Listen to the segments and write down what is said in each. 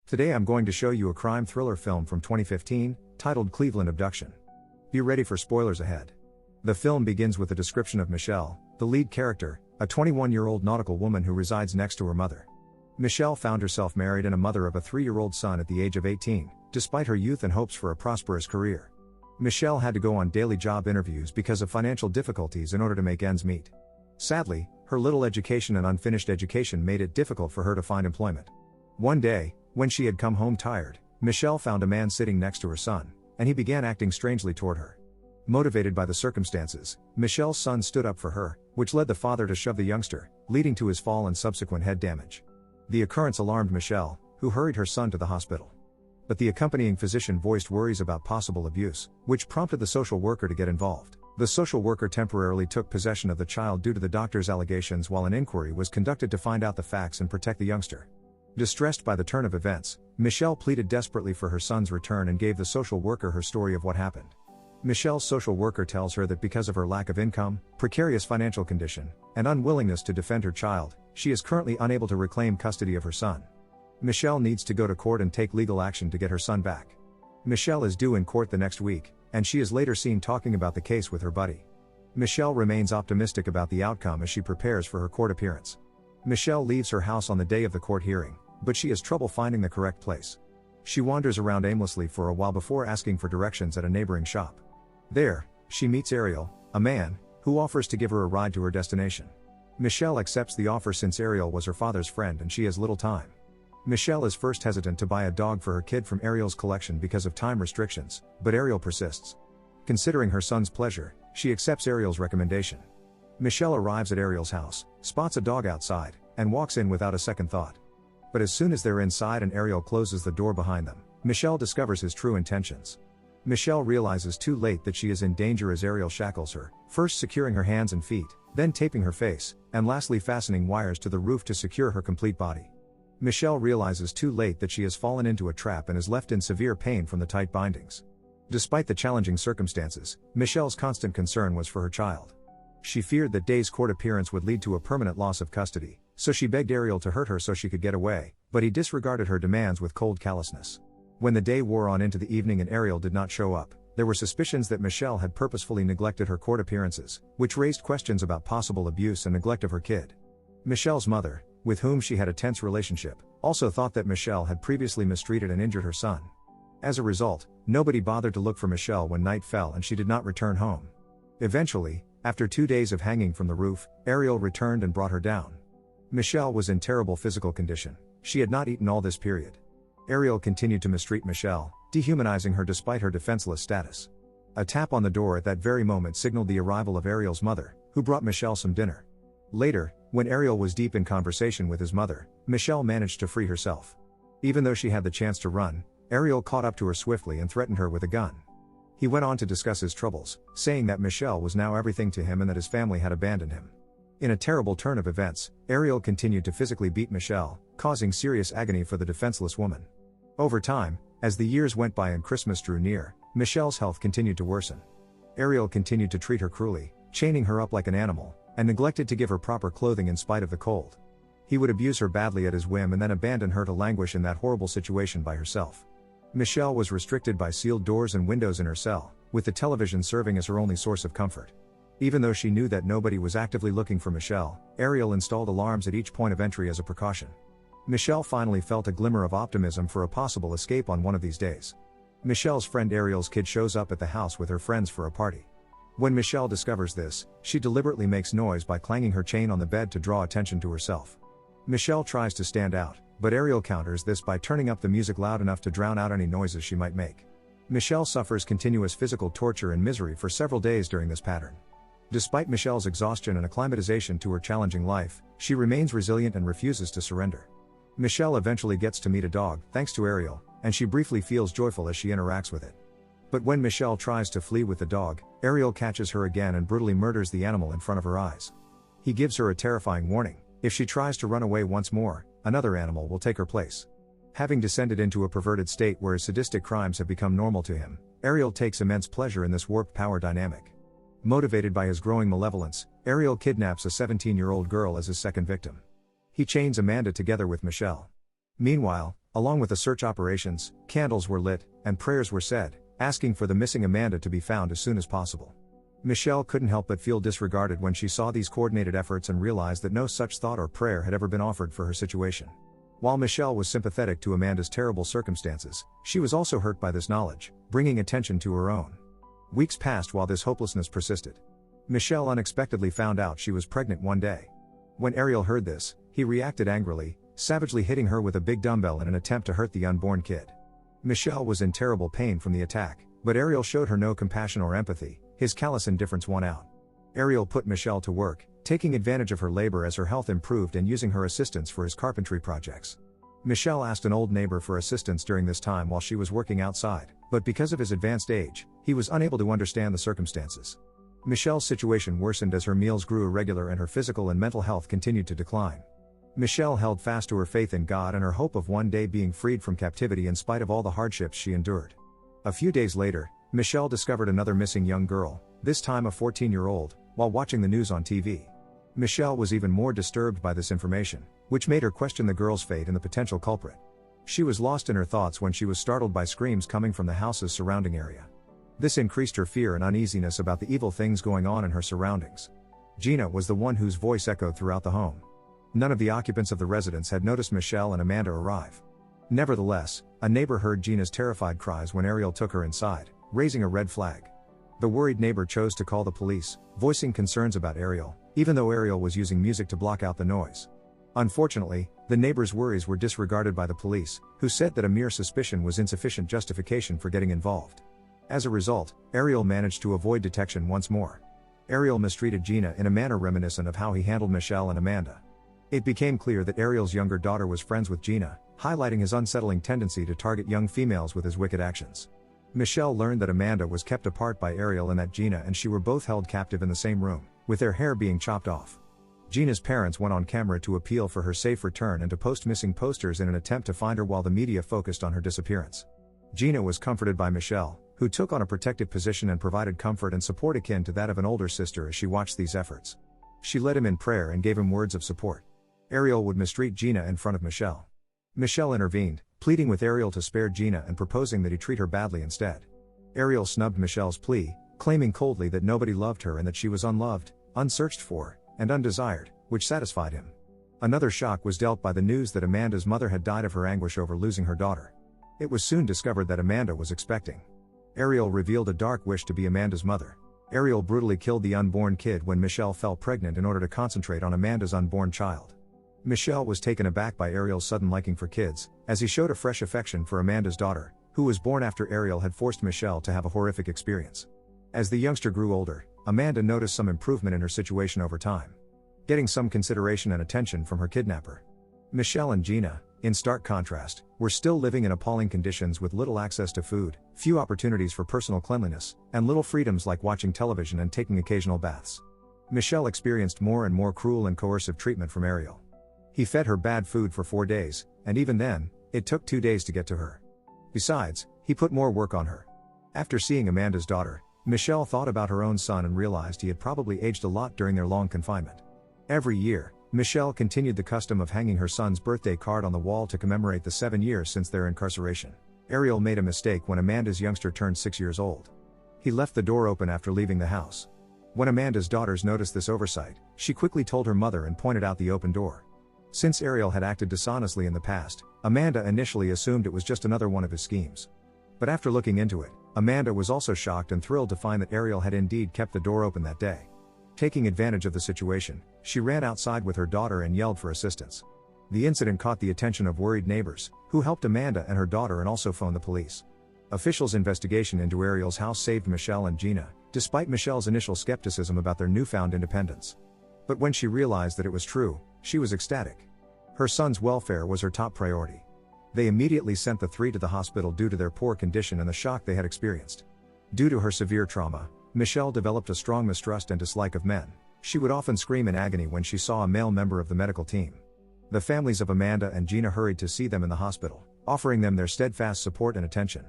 Today I'm going to show you a crime thriller film from 2015, titled Cleveland Abduction. Be ready for spoilers ahead. The film begins with a description of Michelle, the lead character, a 21-year-old nautical woman who resides next to her mother. Michelle found herself married and a mother of a 3-year-old son at the age of 18, despite her youth and hopes for a prosperous career. Michelle had to go on daily job interviews because of financial difficulties in order to make ends meet. Sadly, her little education and unfinished education made it difficult for her to find employment. One day, when she had come home tired, Michelle found a man sitting next to her son, and he began acting strangely toward her. Motivated by the circumstances, Michelle's son stood up for her, which led the father to shove the youngster, leading to his fall and subsequent head damage. The occurrence alarmed Michelle, who hurried her son to the hospital. But the accompanying physician voiced worries about possible abuse, which prompted the social worker to get involved. The social worker temporarily took possession of the child due to the doctor's allegations while an inquiry was conducted to find out the facts and protect the youngster. Distressed by the turn of events, Michelle pleaded desperately for her son's return and gave the social worker her story of what happened. Michelle's social worker tells her that because of her lack of income, precarious financial condition, and unwillingness to defend her child, she is currently unable to reclaim custody of her son. Michelle needs to go to court and take legal action to get her son back. Michelle is due in court the next week, and she is later seen talking about the case with her buddy. Michelle remains optimistic about the outcome as she prepares for her court appearance. Michelle leaves her house on the day of the court hearing, but she has trouble finding the correct place. She wanders around aimlessly for a while before asking for directions at a neighboring shop. There, she meets Ariel, a man, who offers to give her a ride to her destination. Michelle accepts the offer since Ariel was her father's friend and she has little time. Michelle is first hesitant to buy a dog for her kid from Ariel's collection because of time restrictions, but Ariel persists. Considering her son's pleasure, she accepts Ariel's recommendation. Michelle arrives at Ariel's house, spots a dog outside, and walks in without a second thought. But as soon as they're inside and Ariel closes the door behind them, Michelle discovers his true intentions. Michelle realizes too late that she is in danger as Ariel shackles her, first securing her hands and feet, then taping her face, and lastly fastening wires to the roof to secure her complete body. Michelle realizes too late that she has fallen into a trap and is left in severe pain from the tight bindings. Despite the challenging circumstances, Michelle's constant concern was for her child. She feared that Day's court appearance would lead to a permanent loss of custody, so she begged Ariel to hurt her so she could get away, but he disregarded her demands with cold callousness. When the day wore on into the evening and Ariel did not show up, there were suspicions that Michelle had purposefully neglected her court appearances, which raised questions about possible abuse and neglect of her kid. Michelle's mother, with whom she had a tense relationship, also thought that Michelle had previously mistreated and injured her son. As a result, nobody bothered to look for Michelle when night fell and she did not return home. Eventually, after 2 days of hanging from the roof, Ariel returned and brought her down. Michelle was in terrible physical condition. She had not eaten all this period. Ariel continued to mistreat Michelle, dehumanizing her despite her defenseless status. A tap on the door at that very moment signaled the arrival of Ariel's mother, who brought Michelle some dinner. Later, when Ariel was deep in conversation with his mother, Michelle managed to free herself. Even though she had the chance to run, Ariel caught up to her swiftly and threatened her with a gun. He went on to discuss his troubles, saying that Michelle was now everything to him and that his family had abandoned him. In a terrible turn of events, Ariel continued to physically beat Michelle, causing serious agony for the defenseless woman. Over time, as the years went by and Christmas drew near, Michelle's health continued to worsen. Ariel continued to treat her cruelly, chaining her up like an animal, and neglected to give her proper clothing in spite of the cold. He would abuse her badly at his whim and then abandon her to languish in that horrible situation by herself. Michelle was restricted by sealed doors and windows in her cell, with the television serving as her only source of comfort. Even though she knew that nobody was actively looking for Michelle, Ariel installed alarms at each point of entry as a precaution. Michelle finally felt a glimmer of optimism for a possible escape on one of these days. Michelle's friend Ariel's kid shows up at the house with her friends for a party. When Michelle discovers this, she deliberately makes noise by clanging her chain on the bed to draw attention to herself. Michelle tries to stand out, but Ariel counters this by turning up the music loud enough to drown out any noises she might make. Michelle suffers continuous physical torture and misery for several days during this pattern. Despite Michelle's exhaustion and acclimatization to her challenging life, she remains resilient and refuses to surrender. Michelle eventually gets to meet a dog, thanks to Ariel, and she briefly feels joyful as she interacts with it. But when Michelle tries to flee with the dog, Ariel catches her again and brutally murders the animal in front of her eyes. He gives her a terrifying warning: if she tries to run away once more, another animal will take her place. Having descended into a perverted state where his sadistic crimes have become normal to him, Ariel takes immense pleasure in this warped power dynamic. Motivated by his growing malevolence, Ariel kidnaps a 17-year-old girl as his second victim. He chains Amanda together with Michelle. Meanwhile, Along with the search operations, candles were lit, and prayers were said, asking for the missing Amanda to be found as soon as possible. Michelle couldn't help but feel disregarded when she saw these coordinated efforts and realized that no such thought or prayer had ever been offered for her situation. While Michelle was sympathetic to Amanda's terrible circumstances, she was also hurt by this knowledge, bringing attention to her own. Weeks passed while this hopelessness persisted. Michelle unexpectedly found out she was pregnant one day. When Ariel heard this, he reacted angrily, savagely hitting her with a big dumbbell in an attempt to hurt the unborn kid. Michelle was in terrible pain from the attack, but Ariel showed her no compassion or empathy. His callous indifference won out. Ariel put Michelle to work, taking advantage of her labor as her health improved and using her assistance for his carpentry projects. Michelle asked an old neighbor for assistance during this time while she was working outside, but because of his advanced age, he was unable to understand the circumstances. Michelle's situation worsened as her meals grew irregular and her physical and mental health continued to decline. Michelle held fast to her faith in God and her hope of one day being freed from captivity in spite of all the hardships she endured. A few days later, Michelle discovered another missing young girl, this time a 14-year-old, while watching the news on TV. Michelle was even more disturbed by this information, which made her question the girl's fate and the potential culprit. She was lost in her thoughts when she was startled by screams coming from the house's surrounding area. This increased her fear and uneasiness about the evil things going on in her surroundings. Gina was the one whose voice echoed throughout the home. None of the occupants of the residence had noticed Michelle and Amanda arrive. Nevertheless, a neighbor heard Gina's terrified cries when Ariel took her inside, raising a red flag. The worried neighbor chose to call the police, voicing concerns about Ariel, even though Ariel was using music to block out the noise. Unfortunately, the neighbor's worries were disregarded by the police, who said that a mere suspicion was insufficient justification for getting involved. As a result, Ariel managed to avoid detection once more. Ariel mistreated Gina in a manner reminiscent of how he handled Michelle and Amanda. It became clear that Ariel's younger daughter was friends with Gina, highlighting his unsettling tendency to target young females with his wicked actions. Michelle learned that Amanda was kept apart by Ariel and that Gina and she were both held captive in the same room, with their hair being chopped off. Gina's parents went on camera to appeal for her safe return and to post missing posters in an attempt to find her while the media focused on her disappearance. Gina was comforted by Michelle, who took on a protective position and provided comfort and support akin to that of an older sister as she watched these efforts. She led him in prayer and gave him words of support. Ariel would mistreat Gina in front of Michelle. Michelle intervened, pleading with Ariel to spare Gina and proposing that he treat her badly instead. Ariel snubbed Michelle's plea, claiming coldly that nobody loved her and that she was unloved, unsearched for, and undesired, which satisfied him. Another shock was dealt by the news that Amanda's mother had died of her anguish over losing her daughter. It was soon discovered that Amanda was expecting. Ariel revealed a dark wish to be Amanda's mother. Ariel brutally killed the unborn kid when Michelle fell pregnant in order to concentrate on Amanda's unborn child. Michelle was taken aback by Ariel's sudden liking for kids, as he showed a fresh affection for Amanda's daughter, who was born after Ariel had forced Michelle to have a horrific experience. As the youngster grew older, Amanda noticed some improvement in her situation over time, getting some consideration and attention from her kidnapper. Michelle and Gina, in stark contrast, were still living in appalling conditions with little access to food, few opportunities for personal cleanliness, and little freedoms like watching television and taking occasional baths. Michelle experienced more and more cruel and coercive treatment from Ariel. He fed her bad food for 4 days, and even then, it took 2 days to get to her. Besides, he put more work on her. After seeing Amanda's daughter, Michelle thought about her own son and realized he had probably aged a lot during their long confinement. Every year, Michelle continued the custom of hanging her son's birthday card on the wall to commemorate the 7 years since their incarceration. Ariel made a mistake when Amanda's youngster turned 6 years old. He left the door open after leaving the house. When Amanda's daughters noticed this oversight, she quickly told her mother and pointed out the open door. Since Ariel had acted dishonestly in the past, Amanda initially assumed it was just another one of his schemes. But after looking into it, Amanda was also shocked and thrilled to find that Ariel had indeed kept the door open that day. Taking advantage of the situation, she ran outside with her daughter and yelled for assistance. The incident caught the attention of worried neighbors, who helped Amanda and her daughter and also phoned the police. Officials' investigation into Ariel's house saved Michelle and Gina, despite Michelle's initial skepticism about their newfound independence. But when she realized that it was true, she was ecstatic. Her son's welfare was her top priority. They immediately sent the three to the hospital due to their poor condition and the shock they had experienced. Due to her severe trauma, Michelle developed a strong mistrust and dislike of men. She would often scream in agony when she saw a male member of the medical team. The families of Amanda and Gina hurried to see them in the hospital, offering them their steadfast support and attention.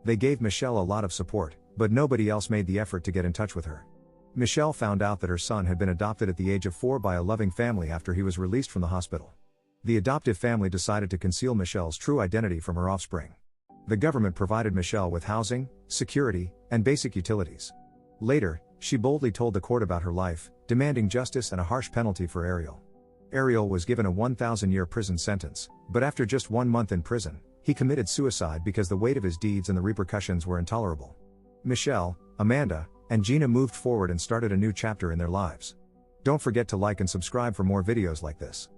They gave Michelle a lot of support, but nobody else made the effort to get in touch with her. Michelle found out that her son had been adopted at the age of 4 by a loving family after he was released from the hospital. The adoptive family decided to conceal Michelle's true identity from her offspring. The government provided Michelle with housing, security, and basic utilities. Later, she boldly told the court about her life, demanding justice and a harsh penalty for Ariel. Ariel was given a 1,000-year prison sentence, but after just 1 month in prison, he committed suicide because the weight of his deeds and the repercussions were intolerable. Michelle, Amanda, and Gina moved forward and started a new chapter in their lives. Don't forget to like and subscribe for more videos like this.